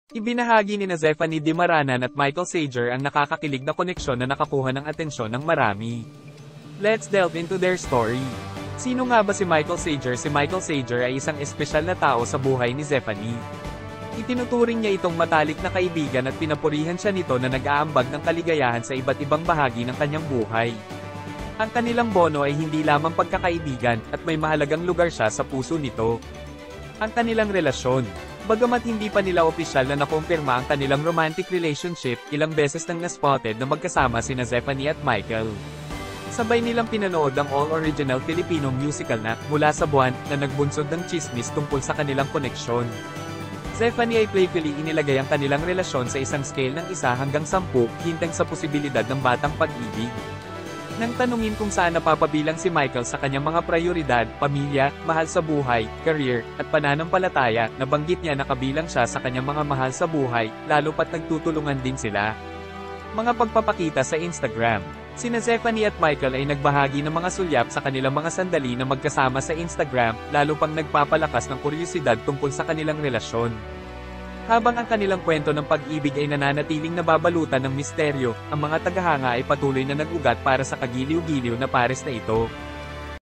Ibinahagi ni Zephanie Di Maranan at Michael Sager ang nakakakilig na koneksyon na nakakuha ng atensyon ng marami. Let's delve into their story. Sino nga ba si Michael Sager? Si Michael Sager ay isang espesyal na tao sa buhay ni Zephanie. Itinuturing niya itong matalik na kaibigan at pinapurihan siya nito na nag-aambag ng kaligayahan sa iba't ibang bahagi ng kanyang buhay. Ang kanilang bono ay hindi lamang pagkakaibigan at may mahalagang lugar siya sa puso nito. Ang kanilang relasyon. Bagamat hindi pa nila opisyal na nakumpirma ang kanilang romantic relationship, ilang beses nang na-spotted na magkasama sina Zephanie at Michael. Sabay nilang pinanood ang all-original Filipino musical na Mula sa Buwan na nagbunsod ng tsismis tungkol sa kanilang koneksyon. Zephanie ay playfully inilagay ang kanilang relasyon sa isang scale ng 1 hanggang 10, hinteng sa posibilidad ng batang pag-ibig. Nang tanungin kung saan napapabilang si Michael sa kanyang mga prioridad, pamilya, mahal sa buhay, career, at pananampalataya, nabanggit niya na kabilang siya sa kanyang mga mahal sa buhay, lalo pat nagtutulungan din sila. Mga pagpapakita sa Instagram. Sina Zephanie at Michael ay nagbahagi ng mga sulyap sa kanilang mga sandali na magkasama sa Instagram, lalo pang nagpapalakas ng kuryosidad tungkol sa kanilang relasyon. Habang ang kanilang kwento ng pag-ibig ay nananatiling nababalutan ng misteryo, ang mga tagahanga ay patuloy na nag-ugat para sa kagiliw-giliw na pares na ito.